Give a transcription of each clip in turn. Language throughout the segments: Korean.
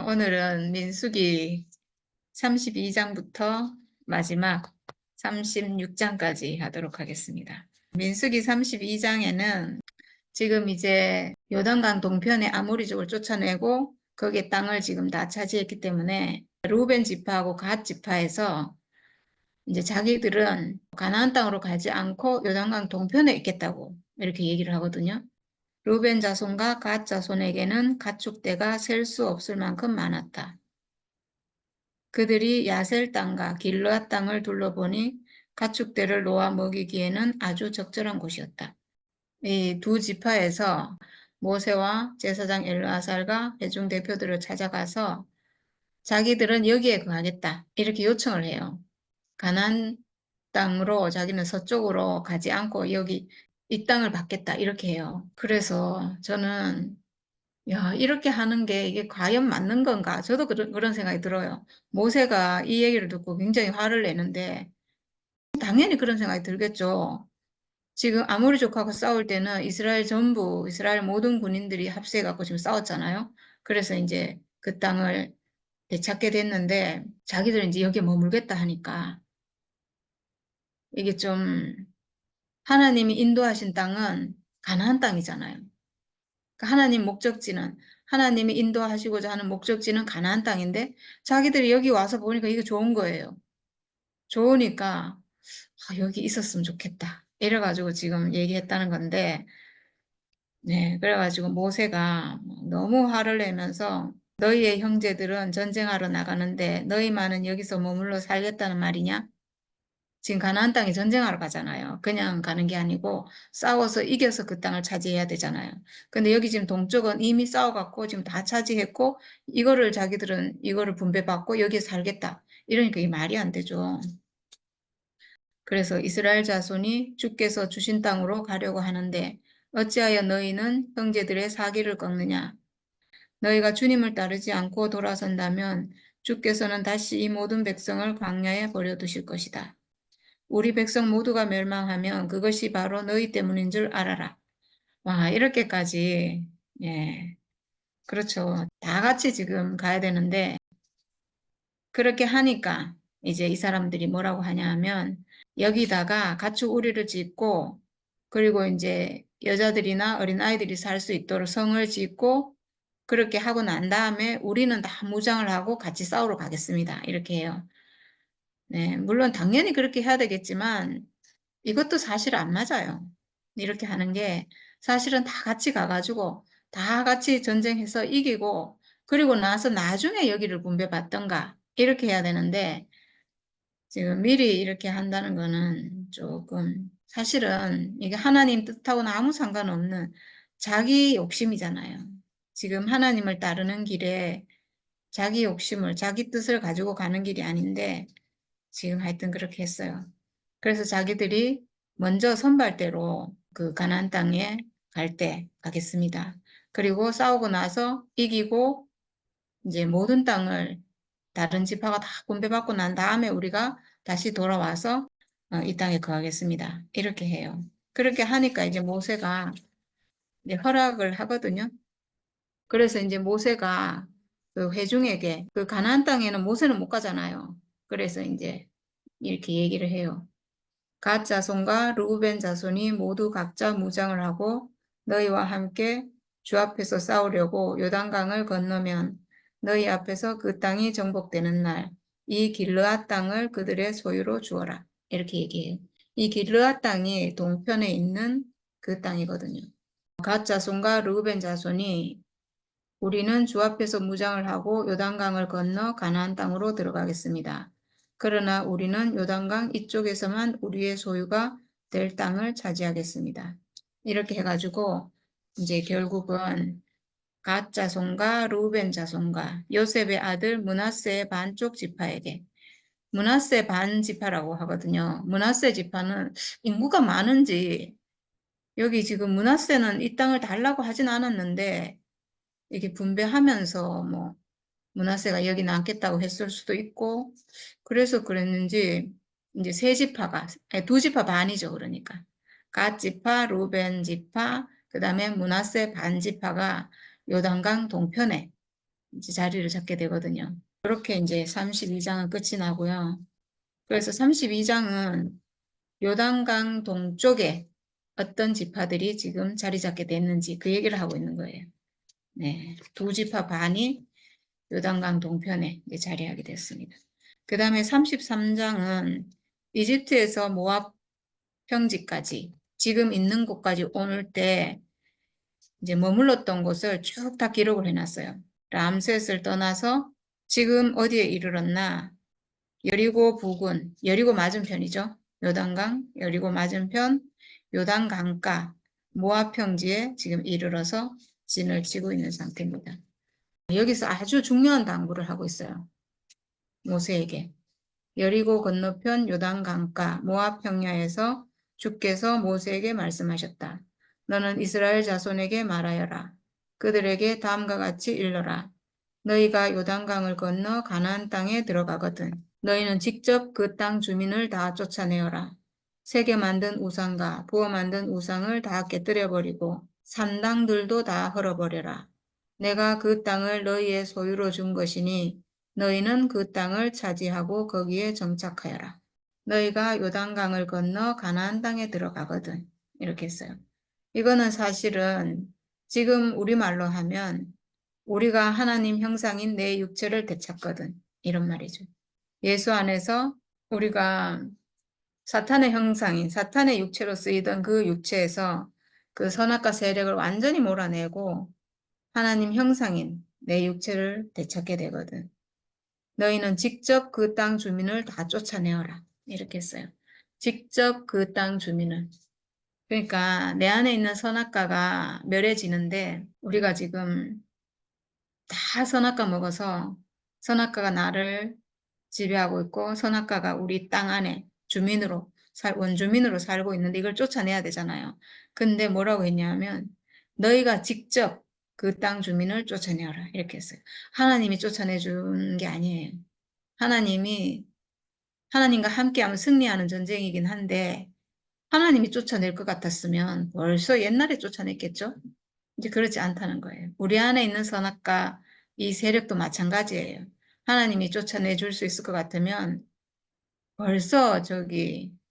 오늘은 민수기 32장부터 마지막 36장까지 하도록 하겠습니다. 민수기 32장에는 지금 이제 요단강 동편에 아모리족을 쫓아내고 거기에 땅을 지금 다 차지했기 때문에 루벤 지파하고 갓 지파에서 이제 자기들은 가나안 땅으로 가지 않고 요단강 동편에 있겠다고 이렇게 얘기를 하거든요. 루벤 자손과 갓 자손에게는 가축대가 셀 수 없을 만큼 많았다. 그들이 야셀 땅과 길르앗 땅을 둘러보니 가축대를 놓아 먹이기에는 아주 적절한 곳이었다. 이 두 지파에서 모세와 제사장 엘르아살과 회중 대표들을 찾아가서 자기들은 여기에 거하겠다 이렇게 요청을 해요. 가나안 땅으로 자기는 서쪽으로 가지 않고 여기 이 땅을 받겠다 이렇게 해요. 그래서 저는 야, 이렇게 하는 게 이게 과연 맞는 건가? 저도 그런 생각이 들어요. 모세가 이 얘기를 듣고 굉장히 화를 내는데 당연히 그런 생각이 들겠죠. 지금 아모리족하고 싸울 때는 이스라엘 전부, 이스라엘 모든 군인들이 합세해갖고 지금 싸웠잖아요. 그래서 이제 그 땅을 되찾게 됐는데 자기들은 이제 여기에 머물겠다 하니까 이게 좀 하나님이 인도하신 땅은 가나안 땅이잖아요. 그러니까 하나님 목적지는 하나님이 인도하시고자 하는 목적지는 가나안 땅인데 자기들이 여기 와서 보니까 이게 좋은 거예요. 좋으니까 여기 있었으면 좋겠다. 이래가지고 지금 얘기했다는 건데 네, 그래가지고 모세가 너무 화를 내면서 너희의 형제들은 전쟁하러 나가는데 너희만은 여기서 머물러 살겠다는 말이냐? 지금 가나안 땅에 전쟁하러 가잖아요. 그냥 가는 게 아니고 싸워서 이겨서 그 땅을 차지해야 되잖아요. 근데 여기 지금 동쪽은 이미 싸워갖고 지금 다 차지했고 이거를 자기들은 이거를 분배받고 여기에 살겠다. 이러니까 이 말이 안 되죠. 그래서 이스라엘 자손이 주께서 주신 땅으로 가려고 하는데 어찌하여 너희는 형제들의 사기를 꺾느냐? 너희가 주님을 따르지 않고 돌아선다면 주께서는 다시 이 모든 백성을 광야에 버려두실 것이다. 우리 백성 모두가 멸망하면 그것이 바로 너희 때문인 줄 알아라. 와, 이렇게까지, 예, 그렇죠. 다 같이 지금 가야 되는데, 그렇게 하니까 이제 이 사람들이 뭐라고 하냐 하면, 여기다가 가축 우리를 짓고, 그리고 이제 여자들이나 어린아이들이 살 수 있도록 성을 짓고, 그렇게 하고 난 다음에 우리는 다 무장을 하고 같이 싸우러 가겠습니다. 이렇게 해요. 네, 물론 당연히 그렇게 해야 되겠지만, 이것도 사실 안 맞아요. 이렇게 하는 게 사실은 다 같이 가가지고 다 같이 전쟁해서 이기고 그리고 나서 나중에 여기를 분배받던가 이렇게 해야 되는데 지금 미리 이렇게 한다는 거는 조금 사실은 이게 하나님 뜻하고는 아무 상관없는 자기 욕심이잖아요. 지금 하나님을 따르는 길에 자기 욕심을 자기 뜻을 가지고 가는 길이 아닌데 지금 하여튼 그렇게 했어요. 그래서 자기들이 먼저 선발대로 그 가나안 땅에 갈 때 가겠습니다. 그리고 싸우고 나서 이기고 이제 모든 땅을 다른 지파가 다 분배받고 난 다음에 우리가 다시 돌아와서 이 땅에 거하겠습니다. 이렇게 해요. 그렇게 하니까 이제 모세가 이제 허락을 하거든요. 그래서 이제 모세가 그 회중에게 그 가나안 땅에는 모세는 못 가잖아요. 그래서 이제 이렇게 얘기를 해요. 갓 자손과 르우벤 자손이 모두 각자 무장을 하고 너희와 함께 주 앞에서 싸우려고 요단강을 건너면 너희 앞에서 그 땅이 정복되는 날 이 길르앗 땅을 그들의 소유로 주어라. 이렇게 얘기해요. 이 길르앗 땅이 동편에 있는 그 땅이거든요. 갓 자손과 르우벤 자손이 우리는 주 앞에서 무장을 하고 요단강을 건너 가나안 땅으로 들어가겠습니다. 그러나 우리는 요단강 이쪽에서만 우리의 소유가 될 땅을 차지하겠습니다. 이렇게 해가지고 이제 결국은 갓 자손과 루벤 자손과 요셉의 아들 므낫세의 반쪽 지파에게 므낫세 반 지파라고 하거든요. 므낫세 지파는 인구가 많은지 여기 지금 므낫세는 이 땅을 달라고 하진 않았는데 이게 분배하면서 뭐 문화세가 여기 남겠다고 했을 수도 있고 그래서 그랬는지 이제 세 지파가 아니, 두 지파 반이죠. 그러니까 갓 지파, 루벤 지파, 그다음에 문하세 반 지파가 요단강 동편에 이제 자리를 잡게 되거든요. 이렇게 이제 32장은 끝이 나고요. 그래서 32장은 요단강 동쪽에 어떤 지파들이 지금 자리 잡게 됐는지 그 얘기를 하고 있는 거예요. 네, 두 지파 반이 요단강 동편에 자리하게 됐습니다. 그 다음에 33장은 이집트에서 모압 평지까지 지금 있는 곳까지 오늘 때 이제 머물렀던 곳을 쭉 다 기록을 해놨어요. 람셋을 떠나서 지금 어디에 이르렀나? 여리고 부근, 여리고 맞은편이죠. 요단강, 여리고 맞은편, 요단 강가, 모압 평지에 지금 이르러서 진을 치고 있는 상태입니다. 여기서 아주 중요한 당부를 하고 있어요. 모세에게. 여리고 건너편 요단 강가, 모압 평야에서 주께서 모세에게 말씀하셨다. 너는 이스라엘 자손에게 말하여라. 그들에게 다음과 같이 일러라. 너희가 요단강을 건너 가나안 땅에 들어가거든 너희는 직접 그 땅 주민을 다 쫓아내어라. 새겨 만든 우상과 부어 만든 우상을 다 깨뜨려버리고 산당들도 다 헐어버려라. 내가 그 땅을 너희의 소유로 준 것이니 너희는 그 땅을 차지하고 거기에 정착하여라. 너희가 요단강을 건너 가나안 땅에 들어가거든. 이렇게 했어요. 이거는 사실은 지금 우리말로 하면 우리가 하나님 형상인 내 육체를 되찾거든. 이런 말이죠. 예수 안에서 우리가 사탄의 형상인 사탄의 육체로 쓰이던 그 육체에서 그 선악과 세력을 완전히 몰아내고 하나님 형상인 내 육체를 되찾게 되거든. 너희는 직접 그 땅 주민을 다 쫓아내어라. 이렇게 했어요. 직접 그 땅 주민을. 그러니까 내 안에 있는 선악과가 멸해지는데 우리가 지금 다 선악과 먹어서 선악과가 나를 지배하고 있고 선악과가 우리 땅 안에 주민으로 원주민으로 살고 있는데 이걸 쫓아내야 되잖아요. 근데 뭐라고 했냐면 너희가 직접 그 땅 주민을 쫓아내어라 이렇게 했어요. 하나님이 쫓아내 준 게 아니에요. 하나님과 함께하면 승리하는 전쟁이긴 한데 하나님이 쫓아낼 것 같았으면 벌써 옛날에 쫓아냈겠죠? 이제 그렇지 않다는 거예요. 우리 안에 있는 선악과 이 세력도 마찬가지예요. 하나님이 쫓아내 줄 수 있을 것 같으면 벌써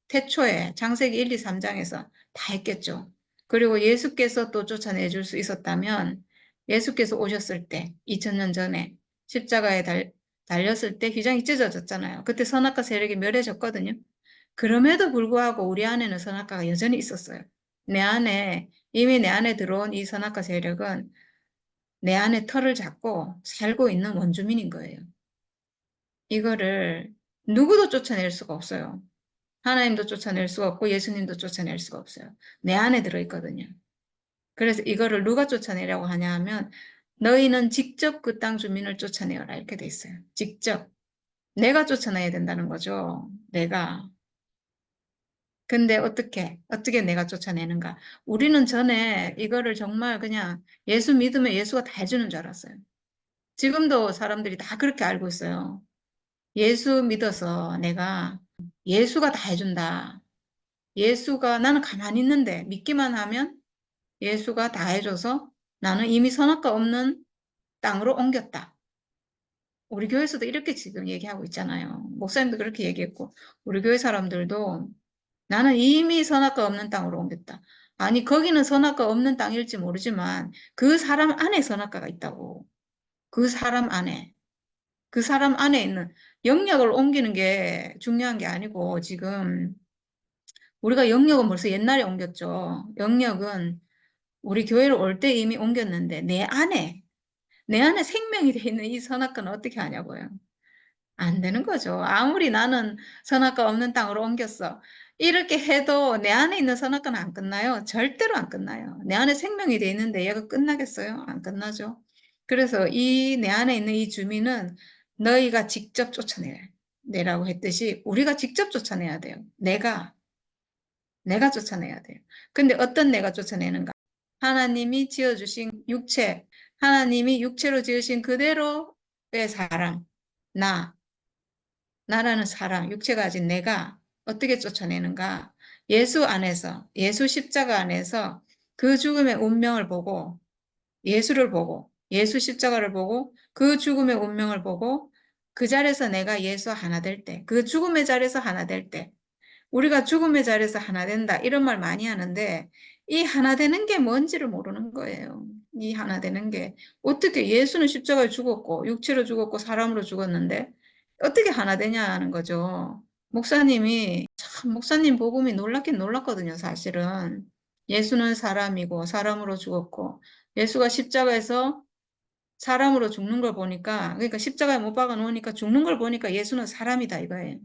태초에 창세기 1, 2, 3장에서 다 했겠죠. 그리고 예수께서 또 쫓아내 줄 수 있었다면 예수께서 오셨을 때 2000년 전에 십자가에 달렸을 때 휘장이 찢어졌잖아요. 그때 선악과 세력이 멸해졌거든요. 그럼에도 불구하고 우리 안에는 선악과가 여전히 있었어요. 이미 내 안에 들어온 이 선악과 세력은 내 안에 털을 잡고 살고 있는 원주민인 거예요. 이거를 누구도 쫓아낼 수가 없어요. 하나님도 쫓아낼 수가 없고 예수님도 쫓아낼 수가 없어요. 내 안에 들어있거든요. 그래서 이거를 누가 쫓아내려고 하냐 하면 너희는 직접 그 땅 주민을 쫓아내어라 이렇게 돼 있어요. 직접. 내가 쫓아내야 된다는 거죠. 내가. 근데 어떻게 내가 쫓아내는가? 우리는 전에 이거를 정말 그냥 예수 믿으면 예수가 다 해주는 줄 알았어요. 지금도 사람들이 다 그렇게 알고 있어요. 예수 믿어서 내가 예수가 다 해준다. 나는 가만히 있는데 믿기만 하면 예수가 다 해줘서 나는 이미 선악과 없는 땅으로 옮겼다. 우리 교회에서도 이렇게 지금 얘기하고 있잖아요. 목사님도 그렇게 얘기했고 우리 교회 사람들도 나는 이미 선악과 없는 땅으로 옮겼다. 아니 거기는 선악과 없는 땅일지 모르지만 그 사람 안에 선악과가 있다고. 그 사람 안에. 그 사람 안에 있는 영역을 옮기는 게 중요한 게 아니고 지금 우리가 영역은 벌써 옛날에 옮겼죠. 영역은 우리 교회로 올 때 이미 옮겼는데 내 안에 생명이 돼 있는 이 선악과는 어떻게 하냐고요. 안 되는 거죠. 아무리 나는 선악과 없는 땅으로 옮겼어. 이렇게 해도 내 안에 있는 선악과는 안 끝나요. 절대로 안 끝나요. 내 안에 생명이 돼 있는데 얘가 끝나겠어요? 안 끝나죠. 그래서 내 안에 있는 이 주민은 너희가 직접 쫓아내라고 했듯이 우리가 직접 쫓아내야 돼요. 내가 쫓아내야 돼요. 근데 어떤 내가 쫓아내는가? 하나님이 지어주신 육체, 하나님이 육체로 지으신 그대로의 사람, 나라는 사람, 육체가 가진 내가 어떻게 쫓아내는가? 예수 십자가 안에서 그 죽음의 운명을 보고, 예수를 보고, 예수 십자가를 보고 그 죽음의 운명을 보고 그 자리에서 내가 예수와 하나 될 때, 그 죽음의 자리에서 하나 될 때, 우리가 죽음의 자리에서 하나 된다 이런 말 많이 하는데 이 하나 되는 게 뭔지를 모르는 거예요. 이 하나 되는 게 어떻게 예수는 십자가에 죽었고 육체로 죽었고 사람으로 죽었는데 어떻게 하나 되냐는 거죠. 목사님이 참 목사님 복음이 놀랍긴 놀랐거든요, 사실은. 예수는 사람이고 사람으로 죽었고 예수가 십자가에서 사람으로 죽는 걸 보니까 그러니까 십자가에 못 박아 놓으니까 죽는 걸 보니까 예수는 사람이다 이거예요.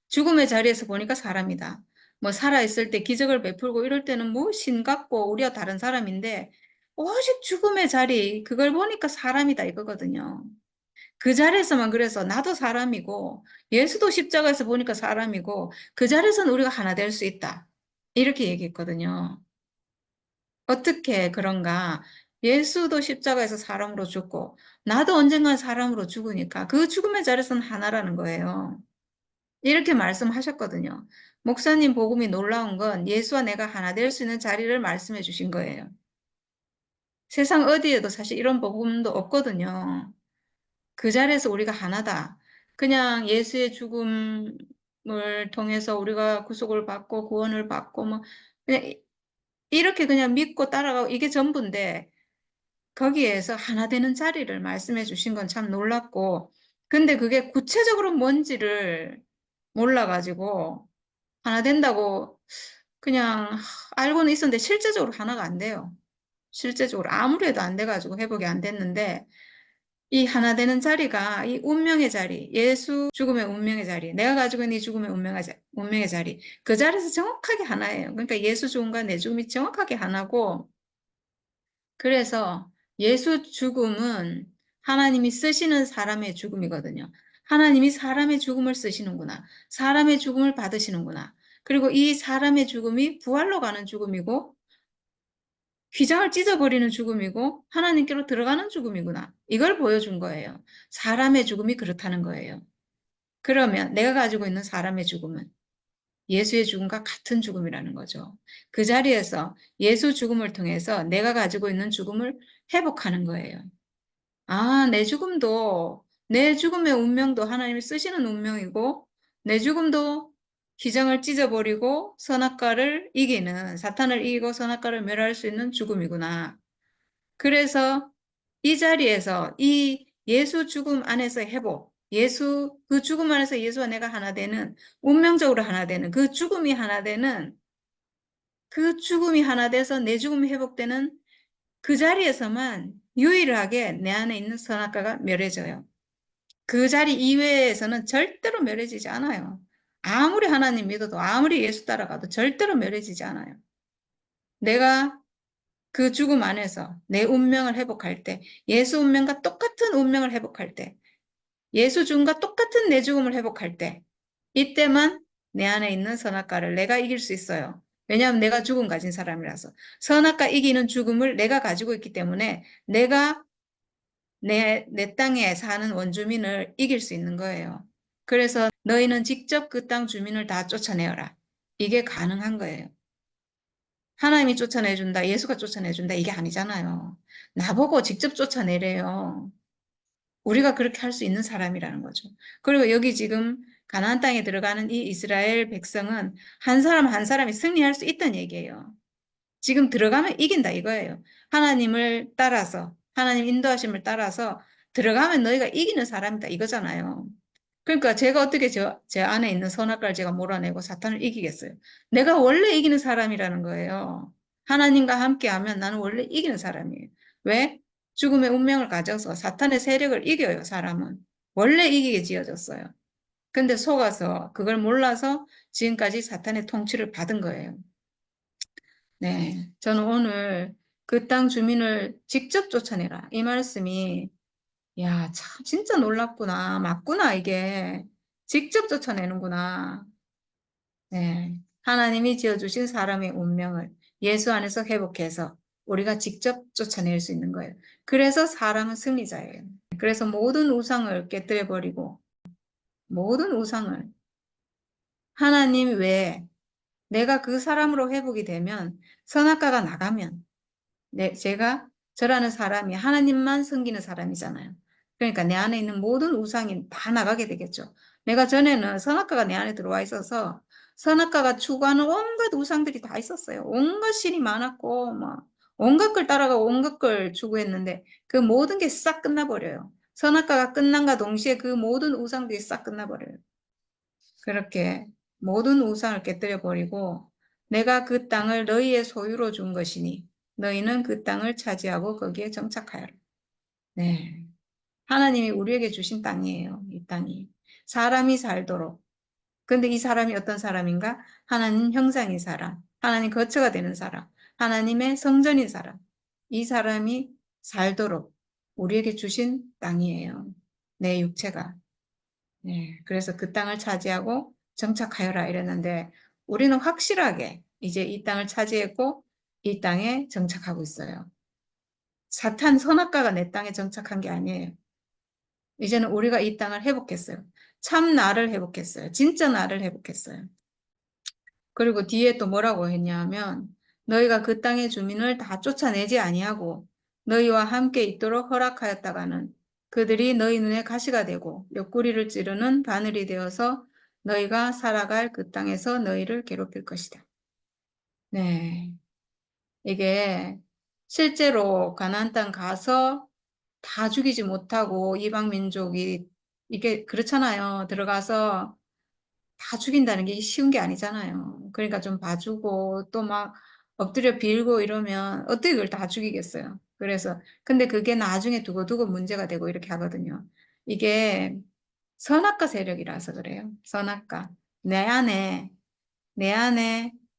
죽음의 자리에서 보니까 사람이다. 뭐 살아있을 때 기적을 베풀고 이럴 때는 뭐 신 같고 우리와 다른 사람인데 오직 죽음의 자리 그걸 보니까 사람이다 이거거든요. 그 자리에서만 그래서 나도 사람이고 예수도 십자가에서 보니까 사람이고 그 자리에서는 우리가 하나 될 수 있다. 이렇게 얘기했거든요. 어떻게 그런가? 예수도 십자가에서 사람으로 죽고 나도 언젠간 사람으로 죽으니까 그 죽음의 자리에서는 하나라는 거예요. 이렇게 말씀하셨거든요. 목사님 복음이 놀라운 건 예수와 내가 하나 될 수 있는 자리를 말씀해 주신 거예요. 세상 어디에도 사실 이런 복음도 없거든요. 그 자리에서 우리가 하나다. 그냥 예수의 죽음을 통해서 우리가 구속을 받고 구원을 받고 뭐 그냥 이렇게 그냥 믿고 따라가고 이게 전부인데 거기에서 하나 되는 자리를 말씀해 주신 건 참 놀랍고 근데 그게 구체적으로 뭔지를 몰라가지고 하나 된다고 그냥 알고는 있었는데 실제적으로 하나가 안 돼요. 실제적으로 아무리 해도 안 돼가지고 회복이 안 됐는데 이 하나 되는 자리가 이 운명의 자리, 예수 죽음의 운명의 자리, 내가 가지고 있는 이 죽음의 운명의 자리, 그 자리에서 정확하게 하나예요. 그러니까 예수 죽음과 내 죽음이 정확하게 하나고 그래서 예수 죽음은 하나님이 쓰시는 사람의 죽음이거든요. 하나님이 사람의 죽음을 쓰시는구나. 사람의 죽음을 받으시는구나. 그리고 이 사람의 죽음이 부활로 가는 죽음이고 휘장을 찢어버리는 죽음이고 하나님께로 들어가는 죽음이구나. 이걸 보여준 거예요. 사람의 죽음이 그렇다는 거예요. 그러면 내가 가지고 있는 사람의 죽음은 예수의 죽음과 같은 죽음이라는 거죠. 그 자리에서 예수 죽음을 통해서 내가 가지고 있는 죽음을 회복하는 거예요. 아, 내 죽음도, 내 죽음의 운명도 하나님이 쓰시는 운명이고, 내 죽음도 기장을 찢어버리고 선악과를 이기는, 사탄을 이기고 선악과를 멸할 수 있는 죽음이구나. 그래서 이 자리에서 이 예수 죽음 안에서 회복, 예수, 그 죽음 안에서 예수와 내가 하나 되는, 운명적으로 하나 되는, 그 죽음이 하나 돼서 내 죽음이 회복되는 그 자리에서만 유일하게 내 안에 있는 선악과가 멸해져요. 그 자리 이외에서는 절대로 멸해지지 않아요. 아무리 하나님 믿어도 아무리 예수 따라가도 절대로 멸해지지 않아요. 내가 그 죽음 안에서 내 운명을 회복할 때, 예수 운명과 똑같은 운명을 회복할 때, 예수 죽음과 똑같은 내 죽음을 회복할 때, 이때만 내 안에 있는 선악과를 내가 이길 수 있어요. 왜냐하면 내가 죽음 가진 사람이라서. 선악과 이기는 죽음을 내가 가지고 있기 때문에 내가 내 땅에 사는 원주민을 이길 수 있는 거예요. 그래서 너희는 직접 그 땅 주민을 다 쫓아내어라. 이게 가능한 거예요. 하나님이 쫓아내준다, 예수가 쫓아내준다, 이게 아니잖아요. 나보고 직접 쫓아내래요. 우리가 그렇게 할 수 있는 사람이라는 거죠. 그리고 여기 지금 가나안 땅에 들어가는 이 이스라엘 백성은 한 사람 한 사람이 승리할 수 있다는 얘기예요. 지금 들어가면 이긴다 이거예요. 하나님을 따라서, 하나님 인도하심을 따라서 들어가면 너희가 이기는 사람이다 이거잖아요. 그러니까 제가 어떻게 제 안에 있는 선악과를 제가 몰아내고 사탄을 이기겠어요? 내가 원래 이기는 사람이라는 거예요. 하나님과 함께하면 나는 원래 이기는 사람이에요. 왜? 죽음의 운명을 가져서 사탄의 세력을 이겨요, 사람은. 원래 이기게 지어졌어요. 근데 속아서 그걸 몰라서 지금까지 사탄의 통치를 받은 거예요. 네, 저는 오늘 그 땅 주민을 직접 쫓아내라. 이 말씀이, 야, 참, 진짜 놀랍구나. 맞구나, 이게. 직접 쫓아내는구나. 네. 하나님이 지어주신 사람의 운명을 예수 안에서 회복해서 우리가 직접 쫓아낼 수 있는 거예요. 그래서 사람은 승리자예요. 그래서 모든 우상을 깨뜨려버리고, 모든 우상을 하나님 외에 내가 그 사람으로 회복이 되면 선악과가 나가면 제가 저라는 사람이 하나님만 섬기는 사람이잖아요. 그러니까 내 안에 있는 모든 우상이 다 나가게 되겠죠. 내가 전에는 선악과가 내 안에 들어와 있어서 선악과가 추구하는 온갖 우상들이 다 있었어요. 온갖 신이 많았고 막 온갖 걸 따라가고 온갖 걸 추구했는데 그 모든 게 싹 끝나버려요. 선악과가 끝난과 동시에 그 모든 우상들이 싹 끝나버려요. 그렇게 모든 우상을 깨뜨려 버리고 내가 그 땅을 너희의 소유로 준 것이니 너희는 그 땅을 차지하고 거기에 정착하여라. 네. 하나님이 우리에게 주신 땅이에요. 이 땅이. 사람이 살도록. 근데 이 사람이 어떤 사람인가? 하나님 형상인 사람. 하나님 거처가 되는 사람. 하나님의 성전인 사람. 이 사람이 살도록 우리에게 주신 땅이에요. 내 육체가. 네. 그래서 그 땅을 차지하고 정착하여라 이랬는데 우리는 확실하게 이제 이 땅을 차지했고 이 땅에 정착하고 있어요. 사탄 선악과가 내 땅에 정착한 게 아니에요. 이제는 우리가 이 땅을 회복했어요. 참 나를 회복했어요. 진짜 나를 회복했어요. 그리고 뒤에 또 뭐라고 했냐면 너희가 그 땅의 주민을 다 쫓아내지 아니하고 너희와 함께 있도록 허락하였다가는 그들이 너희 눈에 가시가 되고 옆구리를 찌르는 바늘이 되어서 너희가 살아갈 그 땅에서 너희를 괴롭힐 것이다. 네, 이게 실제로 가나안 땅 가서 다 죽이지 못하고 이방 민족이 이게 그렇잖아요. 들어가서 다 죽인다는 게 쉬운 게 아니잖아요. 그러니까 좀 봐주고 또 막 엎드려 빌고 이러면 어떻게 그걸 다 죽이겠어요. 그래서 근데 그게 나중에 두고두고 문제가 되고 이렇게 하거든요. 이게 선악과 세력이라서 그래요. 선악과. 내 안에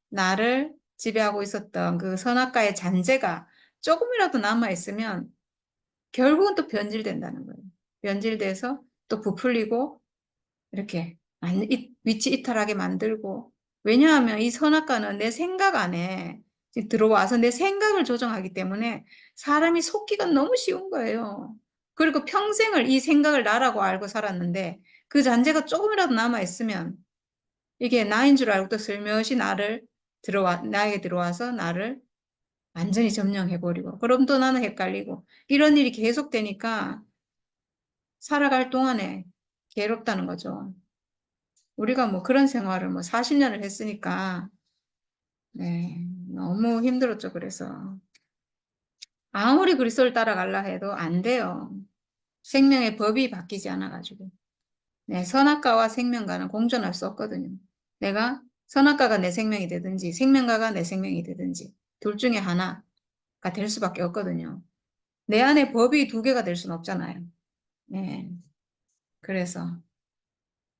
나를 지배하고 있었던 그 선악과의 잔재가 조금이라도 남아있으면 결국은 또 변질된다는 거예요. 변질돼서 또 부풀리고 이렇게 위치 이탈하게 만들고 왜냐하면 이 선악과는 내 생각 안에 들어와서 내 생각을 조정하기 때문에 사람이 속기가 너무 쉬운 거예요. 그리고 평생을 이 생각을 나라고 알고 살았는데 그 잔재가 조금이라도 남아있으면 이게 나인 줄 알고 또 슬며시 나에게 들어와서 나를 완전히 점령해버리고 그럼 또 나는 헷갈리고 이런 일이 계속되니까 살아갈 동안에 괴롭다는 거죠. 우리가 뭐 그런 생활을 뭐 40년을 했으니까, 네, 너무 힘들었죠. 그래서. 아무리 그리스도를 따라가려 해도 안 돼요. 생명의 법이 바뀌지 않아가지고. 네, 선악과와 생명과는 공존할 수 없거든요. 내가 선악과가 내 생명이 되든지 생명과가 내 생명이 되든지 둘 중에 하나가 될 수밖에 없거든요. 내 안에 법이 두 개가 될 수는 없잖아요. 네, 그래서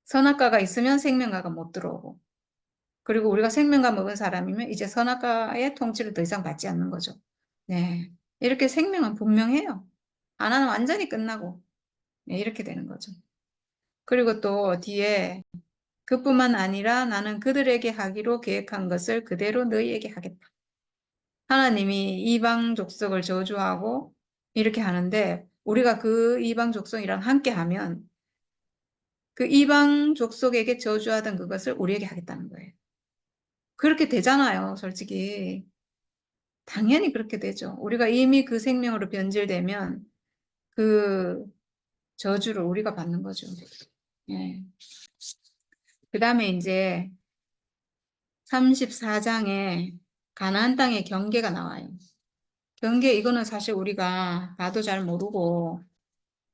선악과가 있으면 생명과가 못 들어오고 그리고 우리가 생명과 먹은 사람이면 이제 선악과의 통치를 더 이상 받지 않는 거죠. 네. 이렇게 생명은 분명해요. 하나는 완전히 끝나고, 네, 이렇게 되는 거죠. 그리고 또 뒤에 그뿐만 아니라 나는 그들에게 하기로 계획한 것을 그대로 너희에게 하겠다. 하나님이 이방 족속을 저주하고 이렇게 하는데 우리가 그 이방 족속이랑 함께 하면 그 이방 족속에게 저주하던 그것을 우리에게 하겠다는 거예요. 그렇게 되잖아요, 솔직히. 당연히 그렇게 되죠. 우리가 이미 그 생명으로 변질되면 그 저주를 우리가 받는 거죠. 예. 그 다음에 이제 34장에 가나안 땅의 경계가 나와요. 경계 이거는 사실 우리가 봐도 잘 모르고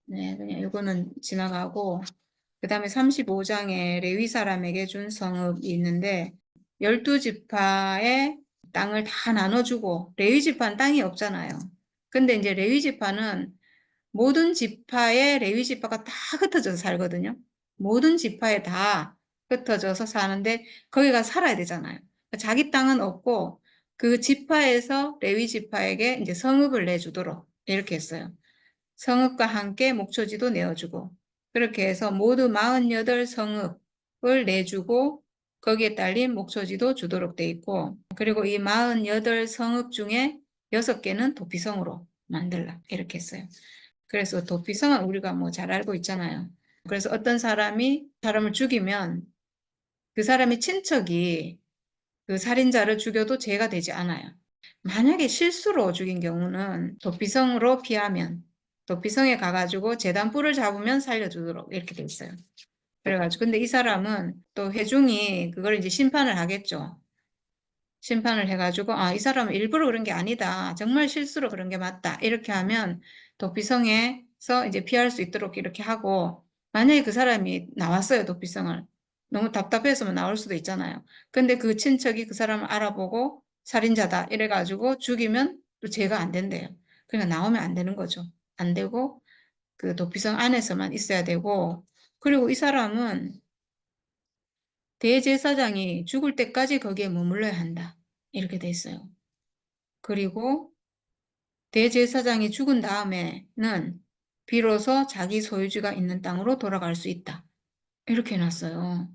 네, 그냥 이거는 지나가고 그 다음에 35장에 레위 사람에게 준 성읍이 있는데 12지파의 땅을 다 나눠주고 레위 지파는 땅이 없잖아요. 근데 이제 레위 지파는 모든 지파에 레위 지파가 다 흩어져서 살거든요. 모든 지파에 다 흩어져서 사는데 거기가 살아야 되잖아요. 자기 땅은 없고 그 지파에서 레위 지파에게 이제 성읍을 내주도록 이렇게 했어요. 성읍과 함께 목초지도 내어주고 그렇게 해서 모두 48성읍을 내주고 거기에 딸린 목초지도 주도록 돼 있고 그리고 이 48성읍 중에 6개는 도피성으로 만들라 이렇게 했어요. 그래서 도피성은 우리가 뭐 잘 알고 있잖아요. 그래서 어떤 사람이 사람을 죽이면 그 사람의 친척이 그 살인자를 죽여도 죄가 되지 않아요. 만약에 실수로 죽인 경우는 도피성으로 피하면 도피성에 가가지고 재단 뿔을 잡으면 살려주도록 이렇게 돼 있어요. 그래가지고 근데 이 사람은 또 회중이 그걸 이제 심판을 하겠죠. 심판을 해가지고 이 사람은 일부러 그런 게 아니다. 정말 실수로 그런 게 맞다. 이렇게 하면 도피성에서 이제 피할 수 있도록 이렇게 하고 만약에 그 사람이 나왔어요. 도피성을. 너무 답답해서 나올 수도 있잖아요. 근데 그 친척이 그 사람을 알아보고 살인자다 이래가지고 죽이면 또 죄가 안 된대요. 그러니까 나오면 안 되는 거죠. 안 되고 그 도피성 안에서만 있어야 되고 그리고 이 사람은 대제사장이 죽을 때까지 거기에 머물러야 한다. 이렇게 돼 있어요. 그리고 대제사장이 죽은 다음에는 비로소 자기 소유주가 있는 땅으로 돌아갈 수 있다. 이렇게 해놨어요.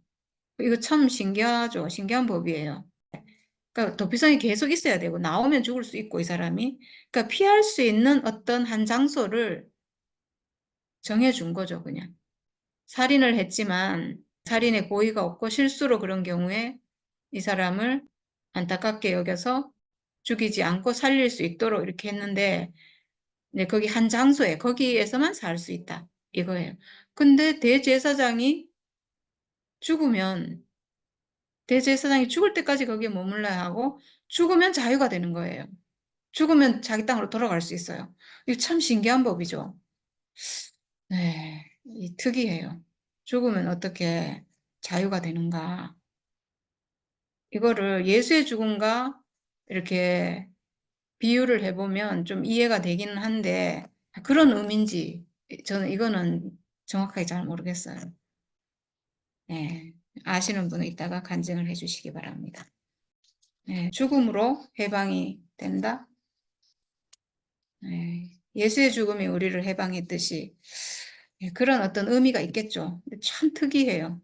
이거 참 신기하죠. 신기한 법이에요. 그러니까 도피성이 계속 있어야 되고 나오면 죽을 수 있고 이 사람이 그러니까 피할 수 있는 어떤 한 장소를 정해준 거죠. 그냥 살인을 했지만 살인의 고의가 없고 실수로 그런 경우에 이 사람을 안타깝게 여겨서 죽이지 않고 살릴 수 있도록 이렇게 했는데 네, 거기 한 장소에 거기에서만 살 수 있다 이거예요. 근데 대제사장이 죽으면 대제사장이 죽을 때까지 거기에 머물러야 하고 죽으면 자유가 되는 거예요. 죽으면 자기 땅으로 돌아갈 수 있어요. 이거 참 신기한 법이죠. 네, 이 특이해요. 죽으면 어떻게 자유가 되는가? 이거를 예수의 죽음과 이렇게 비유를 해보면 좀 이해가 되기는 한데 그런 의미인지 저는 이거는 정확하게 잘 모르겠어요. 네, 아시는 분은 이따가 간증을 해주시기 바랍니다. 네, 죽음으로 해방이 된다. 네, 예수의 죽음이 우리를 해방했듯이 네, 그런 어떤 의미가 있겠죠. 참 특이해요.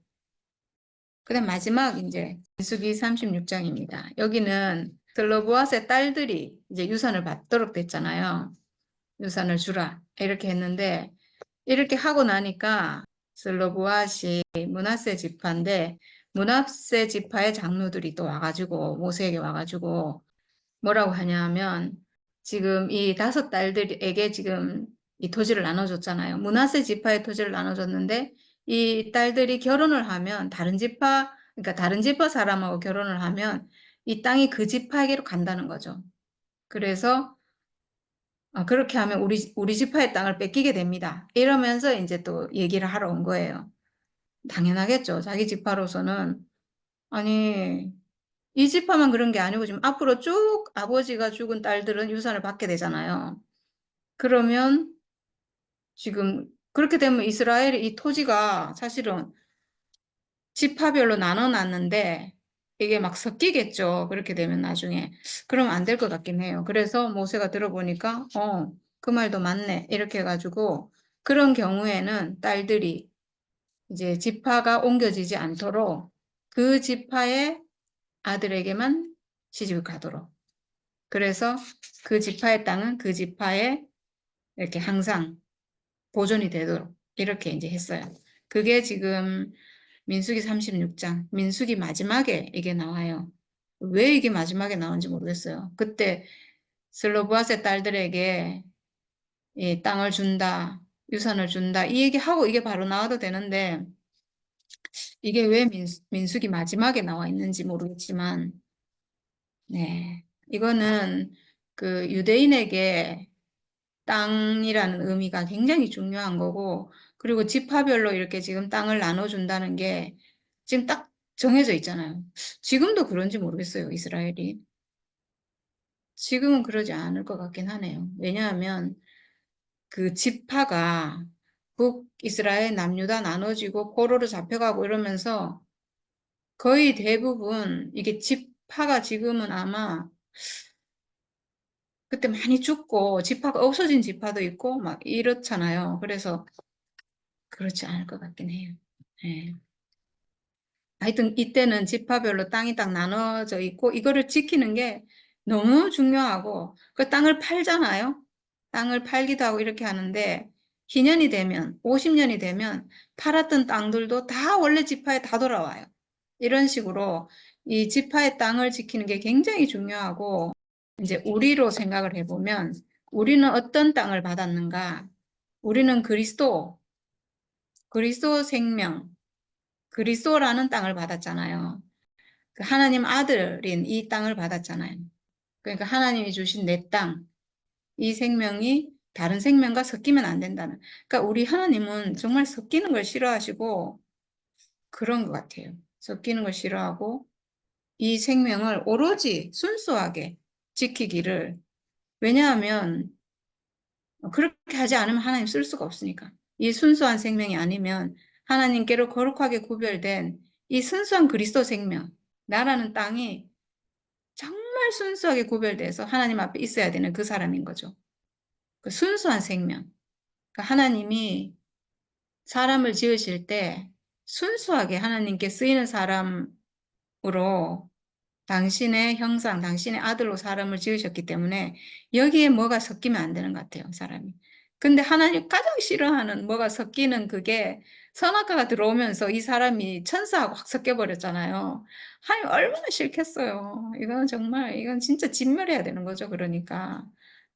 그다음 마지막 이제 민수기 36장입니다. 여기는 슬로보앗의 딸들이 이제 유산을 받도록 됐잖아요. 유산을 주라 이렇게 했는데 이렇게 하고 나니까 슬로보앗이 므낫세 지파인데 므낫세 지파의 장로들이 또 와가지고 모세에게 와가지고 뭐라고 하냐면 지금 이 5딸들에게 지금 이 토지를 나눠줬잖아요. 므낫세 지파의 토지를 나눠줬는데 이 딸들이 결혼을 하면 그러니까 다른 지파 사람하고 결혼을 하면 이 땅이 그 지파에게로 간다는 거죠. 그래서 그렇게 하면 우리 지파의 땅을 뺏기게 됩니다. 이러면서 이제 또 얘기를 하러 온 거예요. 당연하겠죠. 자기 지파로서는 아니 이 지파만 그런 게 아니고 지금 앞으로 쭉 아버지가 죽은 딸들은 유산을 받게 되잖아요. 그러면 지금 그렇게 되면 이스라엘의 이 토지가 사실은 지파별로 나눠놨는데 이게 막 섞이겠죠. 그렇게 되면 나중에. 그럼 안 될 것 같긴 해요. 그래서 모세가 들어보니까 그 말도 맞네. 이렇게 해가지고 그런 경우에는 딸들이 이제 지파가 옮겨지지 않도록 그 지파의 아들에게만 시집을 가도록. 그래서 그 지파의 땅은 그 지파에 이렇게 항상 보존이 되도록 이렇게 이제 했어요. 그게 지금 민수기 36장, 민수기 마지막에 이게 나와요. 왜 이게 마지막에 나온지 모르겠어요. 그때 슬로브앗의 딸들에게 이 땅을 준다, 유산을 준다, 이 얘기하고 이게 바로 나와도 되는데 이게 왜 민수기 마지막에 나와 있는지 모르겠지만 네, 이거는 그 유대인에게 땅이라는 의미가 굉장히 중요한 거고 그리고 지파별로 이렇게 지금 땅을 나눠준다는 게 지금 딱 정해져 있잖아요. 지금도 그런지 모르겠어요, 이스라엘이. 지금은 그러지 않을 것 같긴 하네요. 왜냐하면 그 지파가 북이스라엘 남유다 나눠지고 포로로 잡혀가고 이러면서 거의 대부분 이게 지파가 지금은 아마 그때 많이 죽고 지파가 없어진 지파도 있고 막 이렇잖아요. 그래서 그렇지 않을 것 같긴 해요. 네. 하여튼 이때는 지파별로 땅이 딱 나눠져 있고 이거를 지키는 게 너무 중요하고 그 땅을 팔잖아요. 땅을 팔기도 하고 이렇게 하는데 희년이 되면 50년이 되면 팔았던 땅들도 다 원래 지파에 다 돌아와요. 이런 식으로 이 지파의 땅을 지키는 게 굉장히 중요하고 이제 우리로 생각을 해보면 우리는 어떤 땅을 받았는가? 우리는 그리스도 생명, 그리스도라는 땅을 받았잖아요. 그 하나님 아들인 이 땅을 받았잖아요. 그러니까 하나님이 주신 내 땅, 이 생명이 다른 생명과 섞이면 안 된다는. 그러니까 우리 하나님은 정말 섞이는 걸 싫어하시고 그런 것 같아요. 섞이는 걸 싫어하고 이 생명을 오로지 순수하게 지키기를. 왜냐하면 그렇게 하지 않으면 하나님 쓸 수가 없으니까. 이 순수한 생명이 아니면 하나님께로 거룩하게 구별된 이 순수한 그리스도 생명, 나라는 땅이 정말 순수하게 구별돼서 하나님 앞에 있어야 되는 그 사람인 거죠. 그 순수한 생명. 그러니까 하나님이 사람을 지으실 때 순수하게 하나님께 쓰이는 사람으로 당신의 형상, 당신의 아들로 사람을 지으셨기 때문에 여기에 뭐가 섞이면 안 되는 것 같아요, 사람이. 근데 하나님 가장 싫어하는 뭐가 섞이는 그게 선악과가 들어오면서 이 사람이 천사하고 확 섞여버렸잖아요. 하나님 얼마나 싫겠어요. 이건 정말, 이건 진짜 진멸해야 되는 거죠, 그러니까.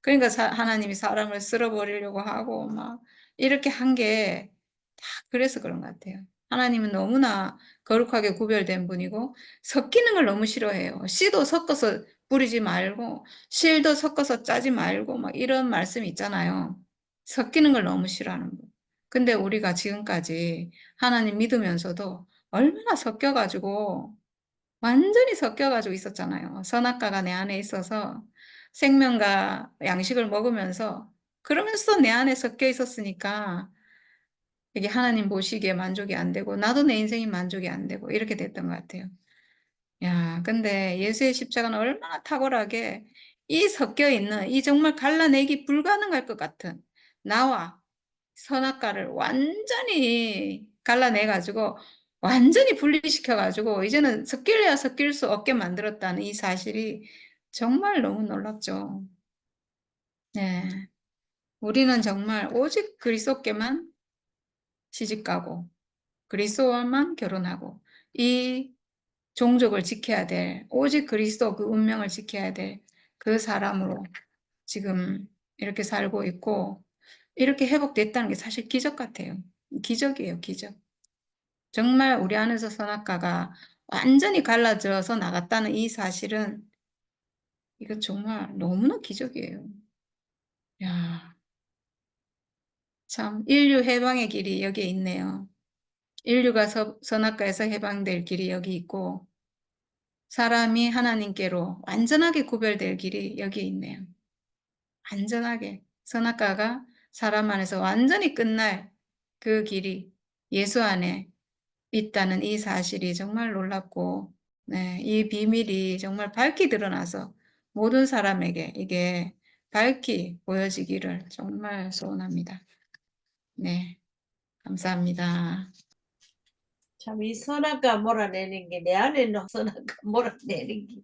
그러니까 하나님이 사람을 쓸어버리려고 하고 막 이렇게 한 게 다 그래서 그런 것 같아요. 하나님은 너무나 거룩하게 구별된 분이고 섞이는 걸 너무 싫어해요. 씨도 섞어서 뿌리지 말고 실도 섞어서 짜지 말고 막 이런 말씀이 있잖아요. 섞이는 걸 너무 싫어하는 분. 근데 우리가 지금까지 하나님 믿으면서도 얼마나 섞여가지고 완전히 섞여가지고 있었잖아요. 선악과가 내 안에 있어서 생명과 양식을 먹으면서 그러면서 내 안에 섞여 있었으니까 이게 하나님 보시기에 만족이 안 되고 나도 내 인생이 만족이 안 되고 이렇게 됐던 것 같아요. 야, 근데 예수의 십자가는 얼마나 탁월하게 이 섞여 있는 이 정말 갈라내기 불가능할 것 같은 나와 선악과를 완전히 갈라내가지고 완전히 분리시켜가지고 이제는 섞일래야 섞일 수 없게 만들었다는 이 사실이 정말 너무 놀랍죠. 네. 우리는 정말 오직 그리스도께만 시집가고 그리스도와만 결혼하고 이 종족을 지켜야 될, 오직 그리스도 그 운명을 지켜야 될 그 사람으로 지금 이렇게 살고 있고, 이렇게 회복됐다는 게 사실 기적 같아요. 기적이에요, 기적. 정말 우리 안에서 선악과가 완전히 갈라져서 나갔다는 이 사실은 이거 정말 너무나 기적이에요. 야, 참 인류 해방의 길이 여기에 있네요. 인류가 선악과에서 해방될 길이 여기 있고 사람이 하나님께로 완전하게 구별될 길이 여기에 있네요. 완전하게 선악과가 사람 안에서 완전히 끝날 그 길이 예수 안에 있다는 이 사실이 정말 놀랍고 네, 이 비밀이 정말 밝히 드러나서 모든 사람에게 이게 밝히 보여지기를 정말 소원합니다. 네, 감사합니다. 참, 이 선악과 몰아내는 게 내 안에 있는 선악과 몰아내는 게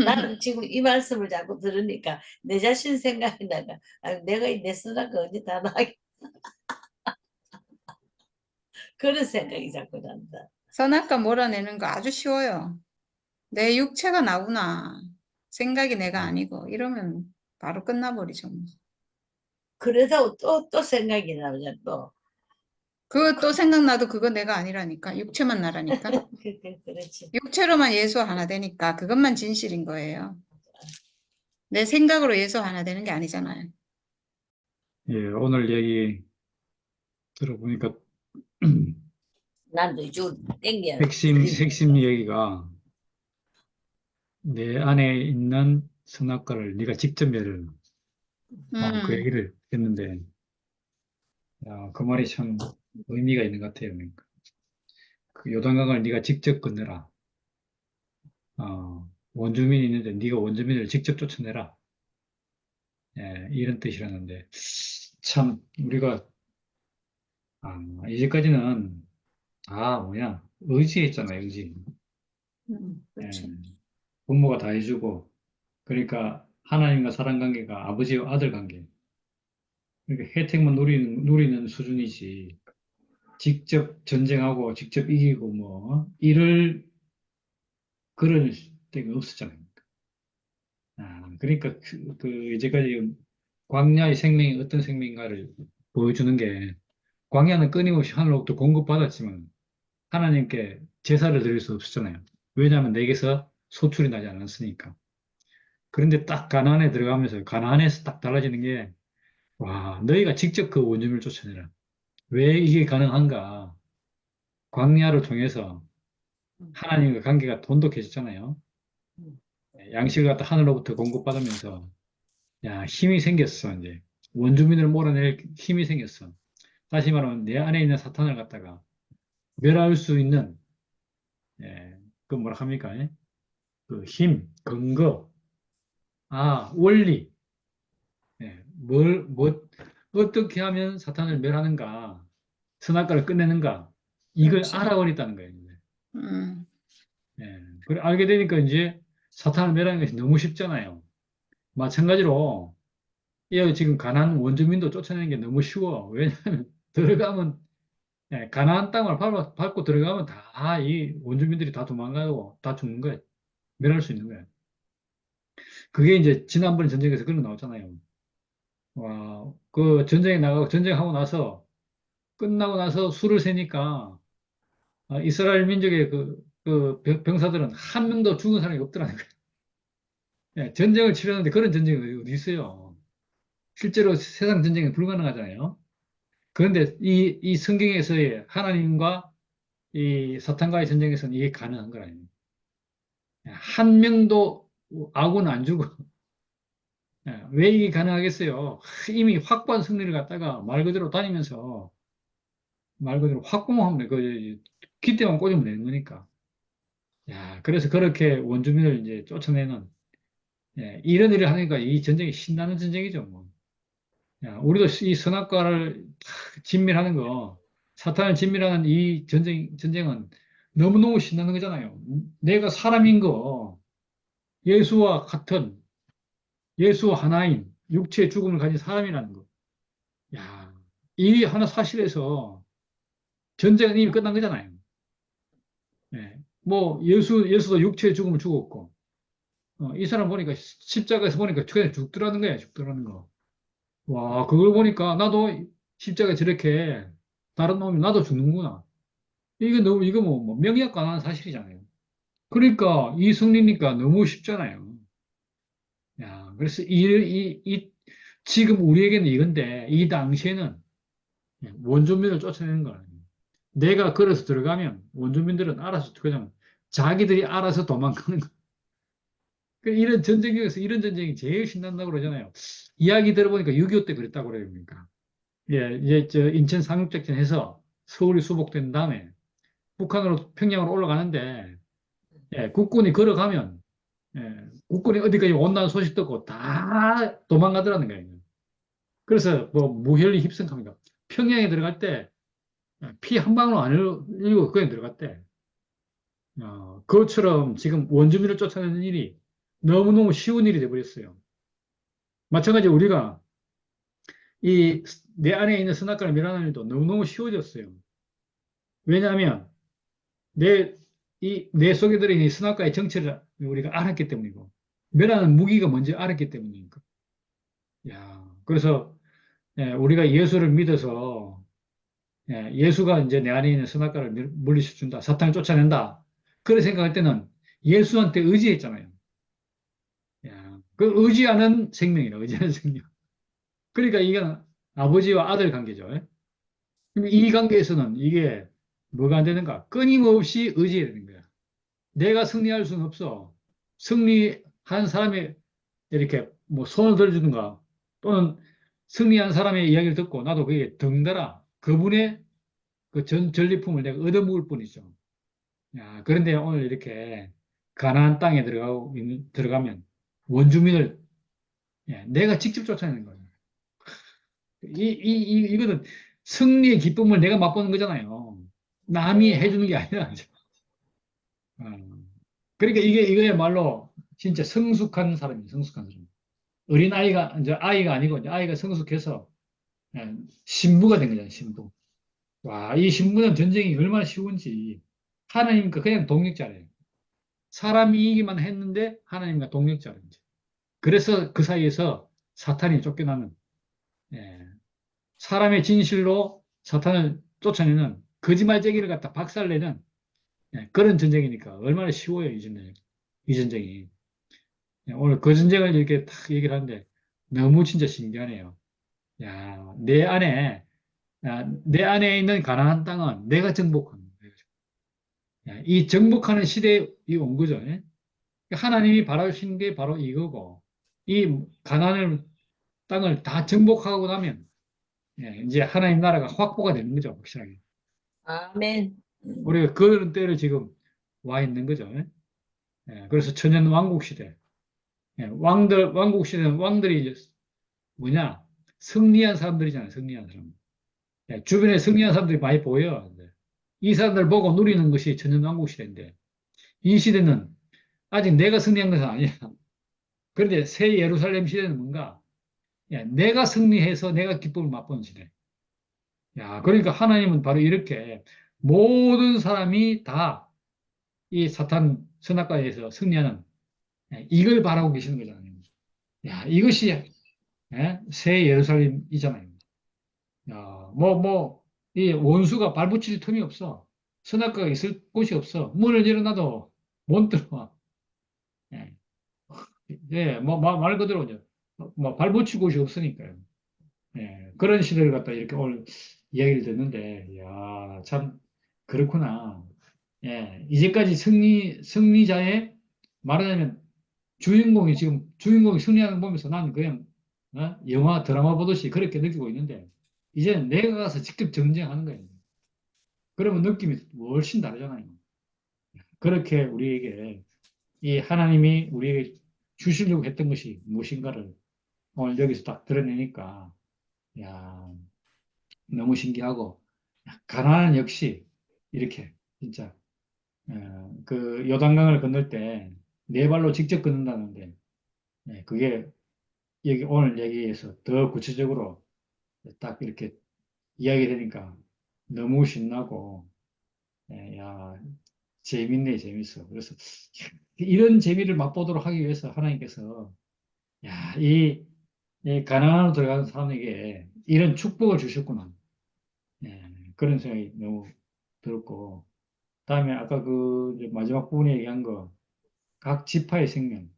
나는 지금 이 말씀을 자꾸 들으니까 내 자신 생각이 나가. 아, 내가 내 선악과 언제 다 나게 그런 생각이 자꾸 난다. 선악과 몰아내는 거 아주 쉬워요. 내 육체가 나구나. 생각이 내가 아니고 이러면 바로 끝나버리죠. 그래도 또 생각이 나죠, 또. 그거 또 생각나도 그거 내가 아니라니까. 육체만 나라니까. 그렇지. 육체로만 예수 하나 되니까 그것만 진실인 거예요. 내 생각으로 예수 하나 되는 게 아니잖아요. 예, 오늘 얘기 들어보니까 난도 좀 땡겨. 핵심 얘기가 내 안에 있는 선악과를 네가 직접 멸을 그 얘기를 했는데 야, 그 말이 참 의미가 있는 것 같아요. 그러니까. 그 요단강을 네가 직접 건너라. 원주민이 있는데 네가 원주민을 직접 쫓아내라. 예, 이런 뜻이라는데 참 우리가 이제까지는 뭐냐 의지했잖아요, 의지. 예, 그렇죠. 부모가 다 해주고 그러니까 하나님과 사람 관계가 아버지와 아들 관계. 그러니까 혜택만 누리는 수준이지. 직접 전쟁하고 직접 이기고 뭐 이럴 그런 때가 없었잖아요. 그러니까 이제까지 광야의 생명이 어떤 생명인가를 보여주는 게 광야는 끊임없이 하늘로부터 공급받았지만 하나님께 제사를 드릴 수 없었잖아요. 왜냐하면 내게서 소출이 나지 않았으니까. 그런데 딱 가나안에 들어가면서 가나안에서 딱 달라지는 게 와, 너희가 직접 그 원주민을 쫓아내라. 왜 이게 가능한가? 광야를 통해서 음, 하나님과 관계가 돈독해졌잖아요. 음, 양식을 갖다 하늘로부터 공급받으면서 야, 힘이 생겼어, 이제. 원주민을 몰아낼 힘이 생겼어. 다시 말하면 내 안에 있는 사탄을 갖다가 멸할 수 있는, 예, 그 뭐라 합니까? 예? 그 힘, 근거, 원리, 예, 어떻게 하면 사탄을 멸하는가, 선악과를 끝내는가, 이걸 그렇지. 알아버렸다는 거예요. 이제. 음, 예, 그래, 알게 되니까 이제 사탄을 멸하는 것이 너무 쉽잖아요. 마찬가지로, 지금 가난 원주민도 쫓아내는 게 너무 쉬워. 왜냐하면 들어가면 가나안 땅을 밟고 들어가면 다 이 원주민들이 다 도망가고 다 죽는 거예요. 멸할 수 있는 거예요. 그게 이제 지난번 전쟁에서 그런 거 나왔잖아요. 와, 그 전쟁에 나가고 전쟁하고 나서 끝나고 나서 수를 세니까 이스라엘 민족의 병사들은 한 명도 죽은 사람이 없더라는 거예요. 전쟁을 치르는데 그런 전쟁이 어디 있어요? 실제로 세상 전쟁이 불가능하잖아요. 그런데 이 성경에서의 하나님과 이 사탄과의 전쟁에서는 이게 가능한 거라요. 한 명도 아군 안 주고 왜 이게 가능하겠어요? 이미 확고한 승리를 갖다가 말 그대로 다니면서 말 그대로 확고하면 기대만 꽂으면 되는 거니까. 그래서 그렇게 원주민을 이제 쫓아내는 이런 일을 하니까 이 전쟁이 신나는 전쟁이죠. 뭐. 우리도 이 선악과를 진멸하는 거, 사탄을 진멸하는 이 전쟁은 너무너무 신나는 거잖아요. 내가 사람인 거, 예수와 같은 예수 하나인 육체의 죽음을 가진 사람이라는 거. 야, 이 하나 사실에서 전쟁은 이미 끝난 거잖아요. 뭐 예수도 육체의 죽음을 죽었고 이 사람 보니까 십자가에서 보니까 그냥 죽더라는 거야, 죽더라는 거. 와, 그걸 보니까 나도 십자가에 저렇게 다른 놈이 나도 죽는구나. 이거 뭐 명약 가능한 사실이잖아요. 그러니까 이 승리니까 너무 쉽잖아요. 그래서 지금 우리에게는 이건데 이 당시에는 원주민을 쫓아내는 거예요. 내가 걸어서 들어가면 원주민들은 알아서 그냥 자기들이 알아서 도망가는 거. 이런 전쟁에서 이런 전쟁이 제일 신난다고 그러잖아요. 이야기 들어보니까 6.25 때 그랬다고 그래요. 그러니까. 이제 인천 상륙작전 해서 서울이 수복된 다음에 북한으로 평양으로 올라가는데 국군이 걸어가면 국군이 어디까지 온다는 소식 듣고 다 도망가더라는 거예요. 그래서 뭐 무혈리 힙승합니다. 평양에 들어갈 때 피 한 방울 안 흘리고 그냥 들어갔대. 그것처럼 지금 원주민을 쫓아내는 일이 너무너무 쉬운 일이 돼버렸어요. 마찬가지로 우리가 내 안에 있는 선악과를 멸하는 일도 너무너무 쉬워졌어요. 왜냐하면 내 속에 들어있는 이 선악과의 정체를 우리가 알았기 때문이고, 멸하는 무기가 뭔지 알았기 때문이니까. 그래서 우리가 예수를 믿어서 예수가 이제 내 안에 있는 선악과를 물리쳐준다, 사탄을 쫓아낸다. 그렇게 생각할 때는 예수한테 의지했잖아요. 그 의지하는 생명이라, 의지하는 생명. 그러니까 이게 아버지와 아들 관계죠. 그럼 이 관계에서는 이게 뭐가 안 되는가? 끊임없이 의지해야 되는 거야. 내가 승리할 수는 없어. 승리한 사람이 이렇게 뭐 손을 들어주든가 또는 승리한 사람의 이야기를 듣고 나도 그게 덩달아 그분의 그 전리품을 내가 얻어먹을 뿐이죠. 그런데 오늘 이렇게 가나안 땅에 들어가면 원주민을 내가 직접 쫓아내는 거예요. 이거는 승리의 기쁨을 내가 맛보는 거잖아요. 남이 해주는 게 아니라. 어. 그러니까 이거야말로 진짜 성숙한 사람이에요. 성숙한 사람. 어린 아이가, 이제 아이가 아니고, 이제 아이가 성숙해서 신부가 된 거잖아요. 신부. 와, 이 신부는 전쟁이 얼마나 쉬운지. 하나님과 그냥 동력자래요. 사람이 이기만 했는데 하나님과 동력자래요. 그래서 그 사이에서 사탄이 쫓겨나는, 예, 사람의 진실로 사탄을 쫓아내는 거짓말쟁이를 갖다 박살내는, 예, 그런 전쟁이니까 얼마나 쉬워요, 이 전쟁. 이 전쟁이. 예, 오늘 그 전쟁을 이렇게 딱 얘기를 하는데 너무 진짜 신기하네요. 야, 내 안에 있는 가나안 땅은 내가 정복하는 거예요. 야, 이 정복하는 시대에 온 거죠. 예? 하나님이 바라시는 게 바로 이거고, 이 가나안을 땅을 다 정복하고 나면, 예, 이제 하나님 나라가 확보가 되는 거죠, 확실하게. 아멘. 우리가 그런 때를 지금 와 있는 거죠. 예? 예, 그래서 천년 왕국 시대. 예, 왕국 시대는 왕들이 이제 뭐냐? 승리한 사람들이잖아요, 승리한 사람. 예, 주변에 승리한 사람들이 많이 보여요. 근데 이 사람들 보고 누리는 것이 천년 왕국 시대인데, 이 시대는 아직 내가 승리한 것은 아니야. 그런데 새 예루살렘 시대는 뭔가? 예, 내가 승리해서 내가 기쁨을 맛보는 시대. 야, 그러니까 하나님은 바로 이렇게 모든 사람이 다 이 사탄 선악과에서 승리하는, 예, 이걸 바라고 계시는 거잖아요. 야, 이것이, 예, 새 예루살렘이잖아요. 야, 이 원수가 발붙일 틈이 없어. 선악과가 있을 곳이 없어. 문을 열어놔도 못 들어와. 예, 예, 말 그대로 이제 발붙일 곳이 없으니까요. 예, 그런 시대를 갖다 이렇게 오늘 이야기를 듣는데, 야, 참, 그렇구나. 예, 이제까지 승리자의 말하자면 주인공이 승리하는 거 보면서 나는 그냥, 영화, 드라마 보듯이 그렇게 느끼고 있는데, 이제는 내가 가서 직접 전쟁하는 거예요. 그러면 느낌이 훨씬 다르잖아요. 그렇게 우리에게 이 하나님이 우리에게 주시려고 했던 것이 무엇인가를 오늘 여기서 딱 드러내니까, 야, 너무 신기하고, 가나안 역시 이렇게 진짜 그 요단강을 건널 때 네 발로 직접 건넌다는데, 그게 여기 오늘 얘기에서 더 구체적으로 딱 이렇게 이야기되니까 너무 신나고, 야, 재밌네, 재밌어. 그래서 이런 재미를 맛보도록 하기 위해서 하나님께서, 야, 이 가나안으로 들어가는 사람에게 이런 축복을 주셨구나. 예, 그런 생각이 너무 들었고, 다음에 아까 그 이제 마지막 부분에 얘기한 거, 각 지파의 생명,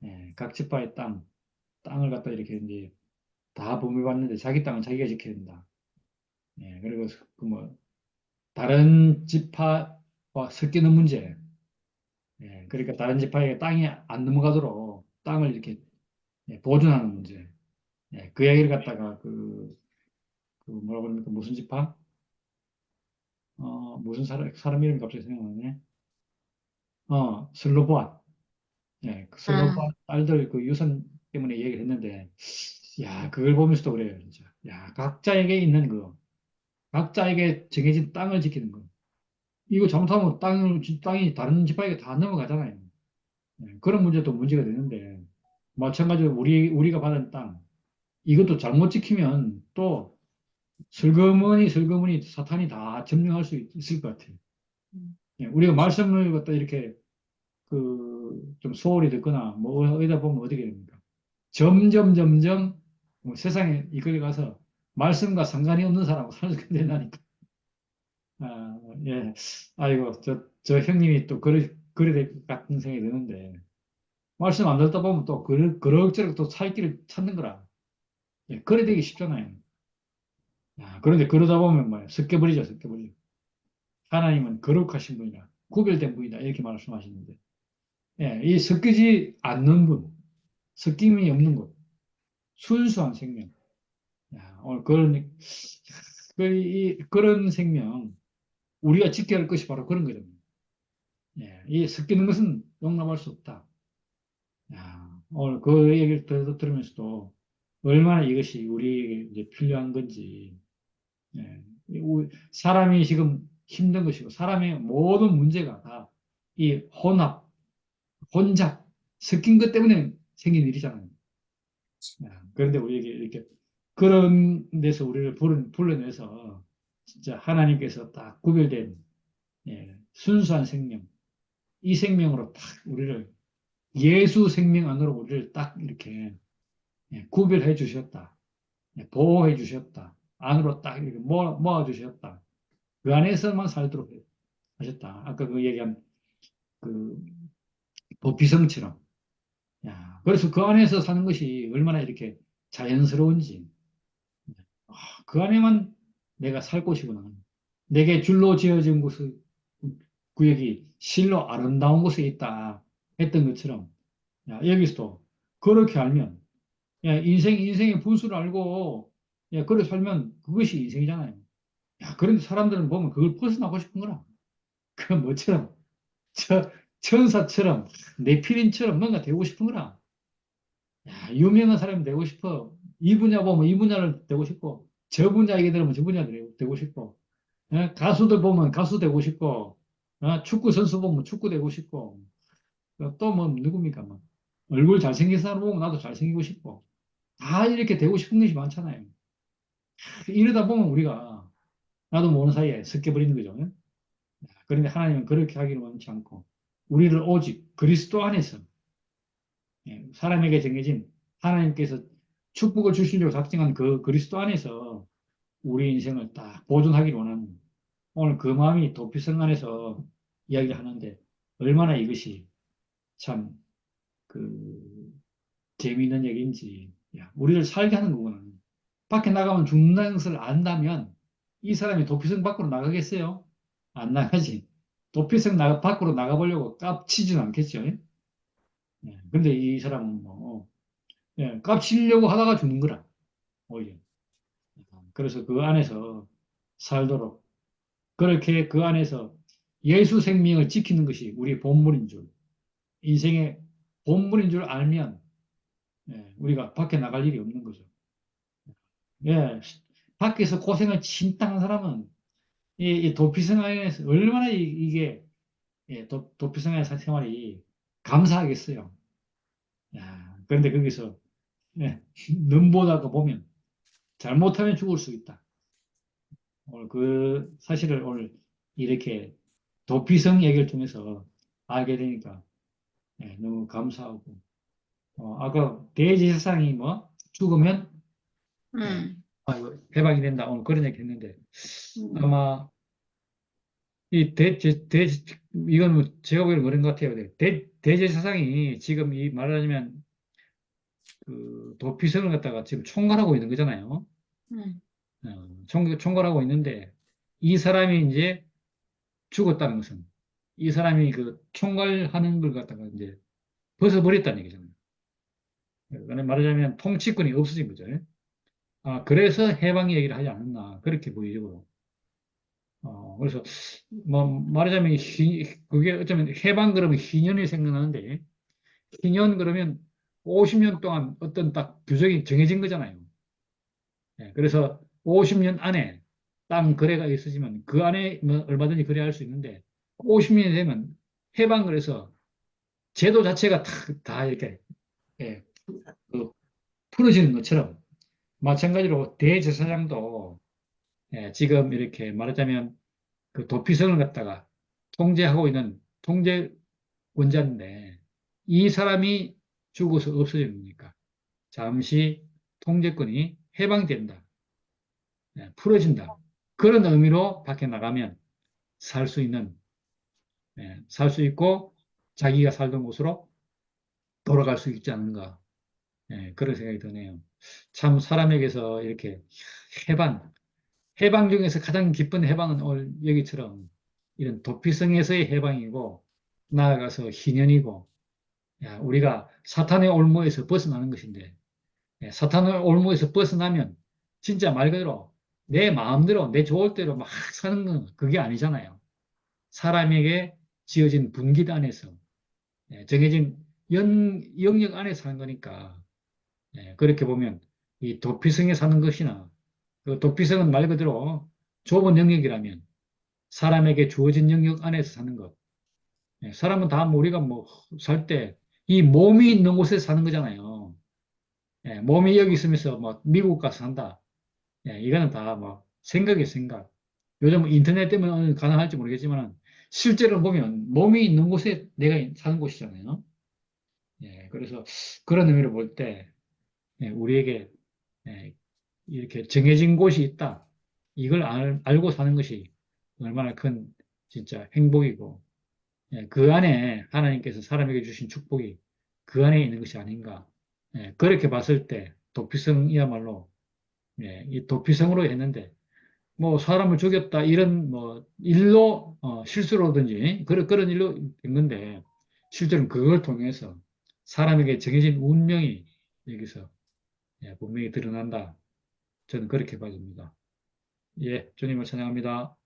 예, 각 지파의 땅을 갖다 이렇게 이제 다 분배받는데 자기 땅은 자기가 지켜야 된다. 예, 그리고 그 뭐 다른 지파와 섞이는 문제, 예, 그러니까 다른 지파에게 땅이 안 넘어가도록 땅을 이렇게, 예, 보존하는 문제, 예, 그 이야기를 갖다가 그 뭐라 그럽니까 무슨 지파? 무슨 사람 이름 갑자기 생각나네. 슬로보안. 예, 그 아, 슬로바 딸들 그 유산 때문에 얘기를 했는데, 야, 그걸 보면서도 그래요, 진짜. 야, 각자에게 있는 각자에게 정해진 땅을 지키는 거. 이거 잘못하면 땅이 다른 지파에게 다 넘어가잖아요. 예, 그런 문제도 문제가 되는데, 마찬가지로 우리가 받은 땅, 이것도 잘못 지키면 또 슬그머니 사탄이 다 점령할 수 있을 것 같아요. 예, 우리가 말씀을 갖다 이렇게 좀 소홀히 듣거나 뭐 어디다 보면 어떻게 됩니까? 점점 뭐 세상에 이끌려 가서 말씀과 상관이 없는 사람하고 살게 된다니까. 예. 아이고, 저 형님이 또 그래 될 것 같은 생각이 드는데, 말씀 안 듣다 보면 또 그럭저럭 또 살 길을 찾는 거라. 예, 그래 되기 쉽잖아요. 그런데 그러다 보면 뭐예요? 섞여버리죠. 하나님은 거룩하신 분이다. 구별된 분이다. 이렇게 말씀하시는데, 예, 이 섞이지 않는 분, 섞임이 없는 것, 순수한 생명. 오늘 그런 생명, 우리가 지켜야 할 것이 바로 그런 거잖아요. 예, 이 섞이는 것은 용납할 수 없다. 오늘 그 얘기를 들으면서도 얼마나 이것이 우리에게 이제 필요한 건지, 예, 사람이 지금 힘든 것이고, 사람의 모든 문제가 다 이 혼잡, 섞인 것 때문에 생긴 일이잖아요. 그런데 우리에게 이렇게 그런 데서 우리를 불러내서 진짜 하나님께서 딱 구별된, 예, 순수한 생명, 이 생명으로 딱 우리를 예수 생명 안으로 우리를 딱 이렇게 구별해 주셨다. 보호해 주셨다. 안으로 딱 이렇게 모아 주셨다. 그 안에서만 살도록 하셨다. 아까 그 얘기한 그 도피성처럼. 야, 그래서 그 안에서 사는 것이 얼마나 이렇게 자연스러운지. 그 안에만 내가 살 곳이구나. 내게 줄로 지어진 곳의 구역이 실로 아름다운 곳에 있다 했던 것처럼 야, 여기서도 그렇게 알면 야, 인생의 분수를 알고 야, 그렇게 살면 그것이 인생이잖아요. 야, 그런데 사람들은 보면 그걸 벗어나고 싶은 거라. 그 뭐처럼 저 천사처럼 네피림처럼 뭔가 되고 싶은 거라. 야, 유명한 사람이 되고 싶어. 이 분야 보면 이 분야를 되고 싶고 저 분야 얘기 들으면 저 분야 되고 싶고 가수들 보면 가수 되고 싶고 축구 선수 보면 축구 되고 싶고 또 뭐 누굽니까 뭐 얼굴 잘생긴 사람 보면 나도 잘생기고 싶고 다 이렇게 되고 싶은 것이 많잖아요. 이러다 보면 우리가 나도 모르는 사이에 섞여 버리는 거죠. 그런데 하나님은 그렇게 하기를 원치 않고 우리를 오직 그리스도 안에서 사람에게 정해진 하나님께서 축복을 주시려고 작정한 그 그리스도 안에서 우리 인생을 딱 보존하기를 원하는 오늘 그 마음이 도피성 안에서 이야기를 하는데 얼마나 이것이 참 그 재미있는 얘기인지 야, 우리를 살게 하는 거구나. 밖에 나가면 죽는다는 것을 안다면 이 사람이 도피성 밖으로 나가겠어요? 안 나가지. 도피성 밖으로 나가보려고 깝치지는 않겠죠. 근데 이 사람은 뭐 깝치려고 하다가 죽는 거라. 오히려. 그래서 그 안에서 살도록 그렇게 그 안에서 예수 생명을 지키는 것이 우리의 본분인 줄, 인생의 본분인 줄 알면 우리가 밖에 나갈 일이 없는 거죠. 예, 밖에서 고생을 진땅한 사람은 이 도피성안에서 얼마나 이게 도피성안의 생활이 감사하겠어요. 야, 그런데 거기서 눈보다가 보면 잘못하면 죽을 수 있다. 오늘 그 사실을 오늘 이렇게 도피성 얘기를 통해서 알게 되니까 너무 감사하고 아까 대제사장이 뭐 죽으면 음, 해방이 된다 오늘 그런 얘기 했는데 음, 아마 이 이건 뭐 제가 보기에는 그런 것 같아요. 대제사장이 지금 이 말하자면 그 도피성을 갖다가 지금 총괄하고 있는 거잖아요. 음, 총괄하고 있는데 이 사람이 이제 죽었다는 것은 이 사람이 그 총괄하는 걸 갖다가 이제 벗어버렸다는 얘기잖아요. 그러니까 말하자면 통치권이 없어진 거죠. 그래서 해방 얘기를 하지 않았나 그렇게 보이죠. 그래서 뭐 말하자면 그게 어쩌면 해방 그러면 희년이 생각나는데 희년 그러면 50년 동안 어떤 딱 규정이 정해진 거잖아요. 그래서 50년 안에 땅 거래가 있으시면 그 안에 뭐 얼마든지 거래할 수 있는데 50년이 되면 해방을 해서 제도 자체가 다 이렇게 예, 그 풀어지는 것처럼 마찬가지로 대제사장도 지금 이렇게 말하자면 그 도피성을 갖다가 통제하고 있는 통제권자인데 이 사람이 죽어서 없어집니까? 잠시 통제권이 해방된다. 풀어진다. 그런 의미로 밖에 나가면 살 수 있는, 살 수 있고 자기가 살던 곳으로 돌아갈 수 있지 않는가. 그런 생각이 드네요. 참 사람에게서 이렇게 해방, 해방 중에서 가장 기쁜 해방은 오늘 여기처럼 이런 도피성에서의 해방이고 나아가서 희년이고 우리가 사탄의 올무에서 벗어나는 것인데 사탄의 올무에서 벗어나면 진짜 말 그대로 내 마음대로 내 좋을 대로 막 사는 건 그게 아니잖아요. 사람에게 지어진 분깃 안에서 정해진 영역 안에서 사는 거니까 그렇게 보면 이 도피성에 사는 것이나 그 도피성은 말 그대로 좁은 영역이라면 사람에게 주어진 영역 안에서 사는 것. 사람은 다 뭐 우리가 뭐 살 때 이 몸이 있는 곳에 사는 거잖아요. 몸이 여기 있으면서 뭐 미국 가서 산다. 이거는 다 뭐 생각이에요, 생각. 요즘 인터넷 때문에 가능할지 모르겠지만 실제로 보면 몸이 있는 곳에 내가 사는 곳이잖아요. 예, 그래서 그런 의미로 볼 때, 예, 우리에게 예, 이렇게 정해진 곳이 있다. 이걸 알고 사는 것이 얼마나 큰 진짜 행복이고, 예, 그 안에 하나님께서 사람에게 주신 축복이 그 안에 있는 것이 아닌가. 예, 그렇게 봤을 때 도피성이야말로 예, 이 도피성으로 했는데 뭐 사람을 죽였다 이런 뭐 일로 실수로든지 그런 일로 된 건데 실제로는 그걸 통해서 사람에게 정해진 운명이 여기서 예, 분명히 드러난다. 저는 그렇게 봐집니다. 예, 주님을 찬양합니다.